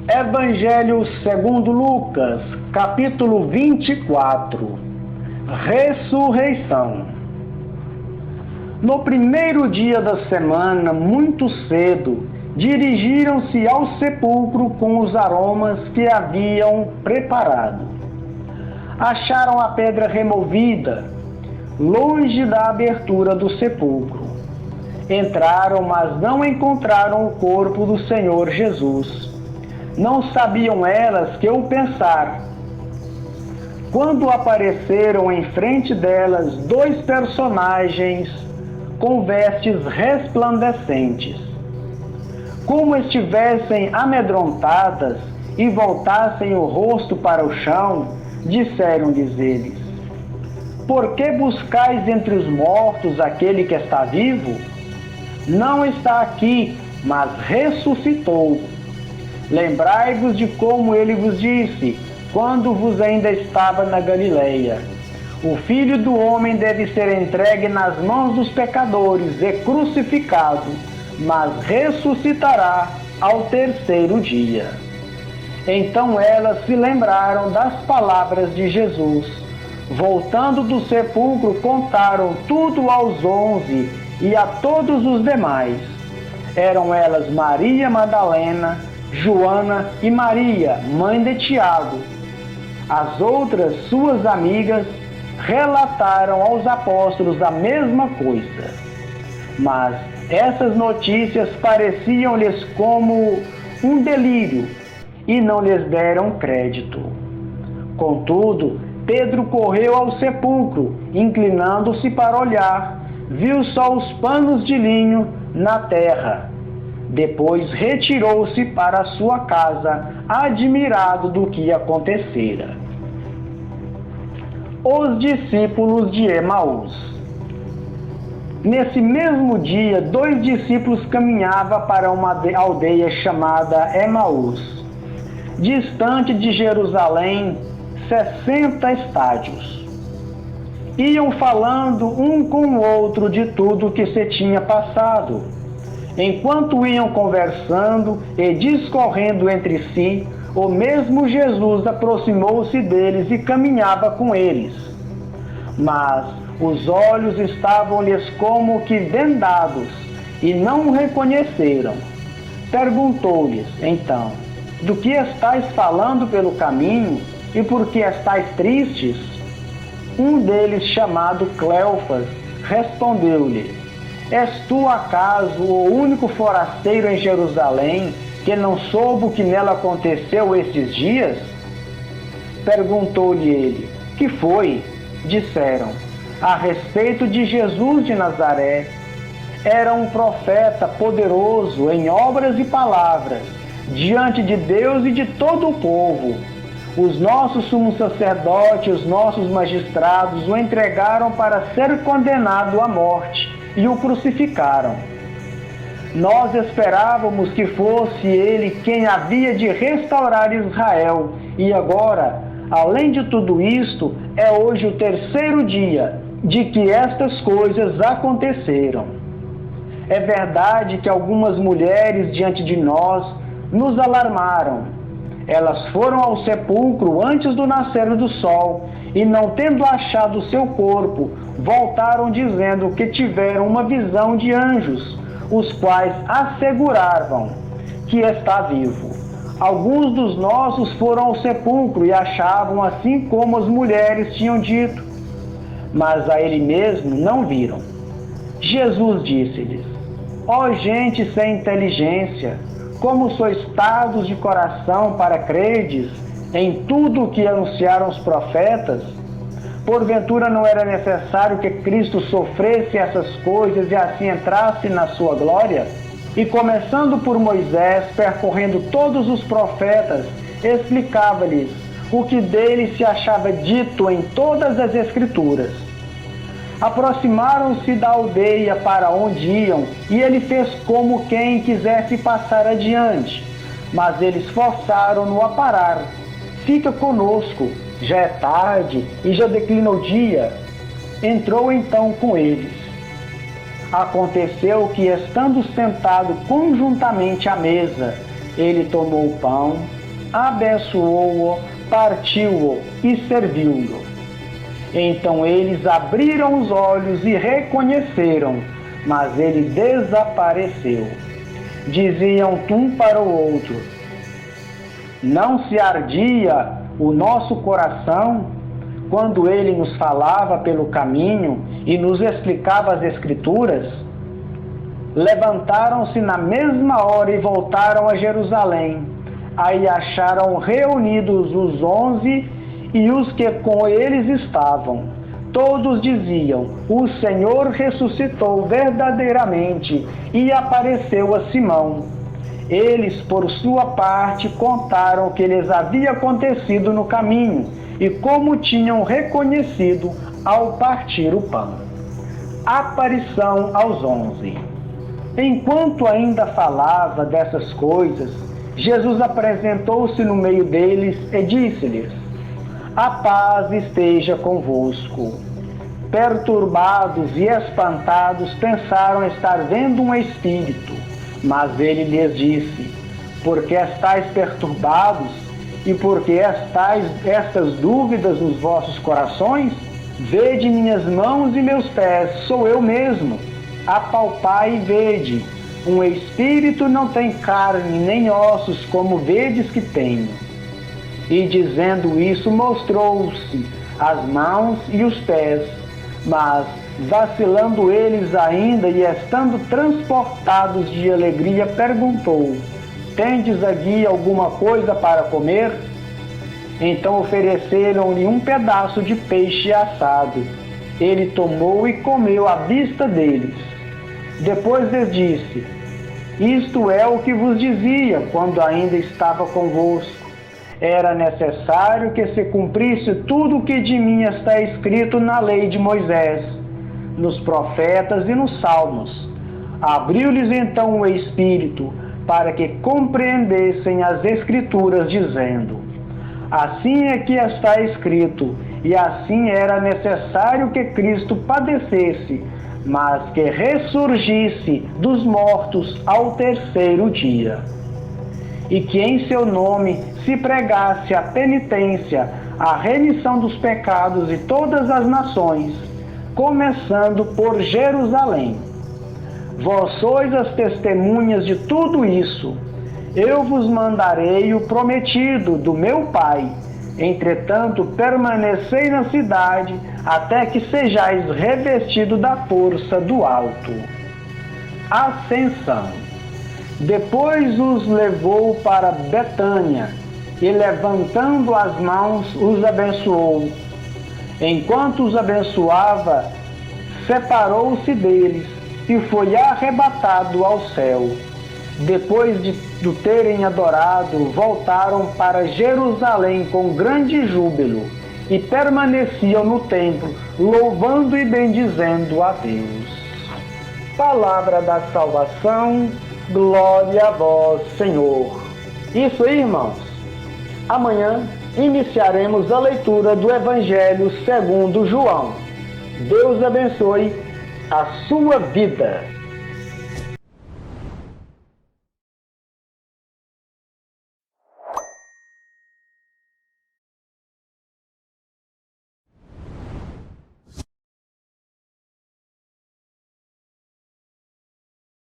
Evangelho segundo Lucas, capítulo 24. Ressurreição. No primeiro dia da semana, muito cedo, dirigiram-se ao sepulcro com os aromas que haviam preparado. Acharam a pedra removida, longe da abertura do sepulcro. Entraram, mas não encontraram o corpo do Senhor Jesus. Não sabiam elas que o pensar. Quando apareceram em frente delas dois personagens com vestes resplandecentes, como estivessem amedrontadas e voltassem o rosto para o chão, disseram-lhes eles: Por que buscais entre os mortos aquele que está vivo? Não está aqui, mas ressuscitou. Lembrai-vos de como ele vos disse, quando vos ainda estava na Galileia: O Filho do Homem deve ser entregue nas mãos dos pecadores e crucificado, mas ressuscitará ao terceiro dia. Então elas se lembraram das palavras de Jesus. Voltando do sepulcro, contaram tudo aos 11 e a todos os demais. Eram elas Maria Madalena, Joana e Maria, mãe de Tiago. As outras suas amigas relataram aos apóstolos a mesma coisa. Mas essas notícias pareciam-lhes como um delírio e não lhes deram crédito. Contudo, Pedro correu ao sepulcro, inclinando-se para olhar, viu só os panos de linho na terra. Depois retirou-se para a sua casa, admirado do que acontecera. Os discípulos de Emaús. Nesse mesmo dia, 2 discípulos caminhavam para uma aldeia chamada Emaús, distante de Jerusalém, 60 estádios. Iam falando um com o outro de tudo o que se tinha passado. Enquanto iam conversando e discorrendo entre si, o mesmo Jesus aproximou-se deles e caminhava com eles. Mas os olhos estavam-lhes como que vendados e não o reconheceram. Perguntou-lhes, então: Do que estáis falando pelo caminho e por que estáis tristes? Um deles, chamado Cleofas, respondeu-lhe: És tu acaso o único forasteiro em Jerusalém que não soube o que nela aconteceu estes dias? Perguntou-lhe ele: Que foi? Disseram: A respeito de Jesus de Nazaré. Era um profeta poderoso em obras e palavras, diante de Deus e de todo o povo. Os nossos sumos sacerdotes, os nossos magistrados o entregaram para ser condenado à morte e o crucificaram. Nós esperávamos que fosse ele quem havia de restaurar Israel, e agora, além de tudo isto, é hoje o terceiro dia de que estas coisas aconteceram. É verdade que algumas mulheres diante de nós nos alarmaram. Elas foram ao sepulcro antes do nascer do sol e, não tendo achado seu corpo, voltaram dizendo que tiveram uma visão de anjos, os quais asseguravam que está vivo. Alguns dos nossos foram ao sepulcro e achavam assim como as mulheres tinham dito, mas a ele mesmo não viram. Jesus disse-lhes: Ó gente sem inteligência, como sois tardos de coração para crerdes em tudo o que anunciaram os profetas? Porventura não era necessário que Cristo sofresse essas coisas e assim entrasse na sua glória? E começando por Moisés, percorrendo todos os profetas, explicava-lhes o que dele se achava dito em todas as Escrituras. Aproximaram-se da aldeia para onde iam, e ele fez como quem quisesse passar adiante. Mas eles forçaram-no a parar. Fica conosco, já é tarde e já declina o dia. Entrou então com eles. Aconteceu que, estando sentado conjuntamente à mesa, Ele tomou o pão, abençoou-o, partiu-o e serviu-o. Então eles abriram os olhos e reconheceram, mas ele desapareceu. Diziam um para o outro: não se ardia o nosso coração quando ele nos falava pelo caminho e nos explicava as Escrituras? Levantaram-se na mesma hora e voltaram a Jerusalém. Aí acharam reunidos os 11 e os que com eles estavam. Todos diziam: o Senhor ressuscitou verdadeiramente e apareceu a Simão. Eles, por sua parte, contaram o que lhes havia acontecido no caminho e como tinham reconhecido ao partir o pão. Aparição aos 11. Enquanto ainda falava dessas coisas, Jesus apresentou-se no meio deles e disse-lhes: a paz esteja convosco. Perturbados e espantados, pensaram estar vendo um espírito. Mas ele lhes disse: por que estáis perturbados? E por que estas dúvidas nos vossos corações? Vede minhas mãos e meus pés, sou eu mesmo. Apalpai e vede. Um espírito não tem carne nem ossos, como vedes que tenho. E dizendo isso, mostrou-se as mãos e os pés. Mas, vacilando eles ainda e estando transportados de alegria, perguntou: tendes aqui alguma coisa para comer? Então ofereceram-lhe um pedaço de peixe assado. Ele tomou e comeu à vista deles. Depois lhes disse: isto é o que vos dizia quando ainda estava convosco. Era necessário que se cumprisse tudo o que de mim está escrito na lei de Moisés, nos profetas e nos salmos. Abriu-lhes então o Espírito para que compreendessem as Escrituras, dizendo: assim é que está escrito, e assim era necessário que Cristo padecesse, mas que ressurgisse dos mortos ao terceiro dia. E que em seu nome se pregasse a penitência, a remissão dos pecados de todas as nações, começando por Jerusalém. Vós sois as testemunhas de tudo isso. Eu vos mandarei o prometido do meu Pai. Entretanto, permanecei na cidade, até que sejais revestido da força do alto. Ascensão. Depois os levou para Betânia, e levantando as mãos, os abençoou. Enquanto os abençoava, separou-se deles e foi arrebatado ao céu. Depois de o terem adorado, voltaram para Jerusalém com grande júbilo e permaneciam no templo, louvando e bendizendo a Deus. Palavra da salvação, glória a vós, Senhor. Isso aí, irmãos. Amanhã iniciaremos a leitura do Evangelho segundo João. Deus abençoe a sua vida.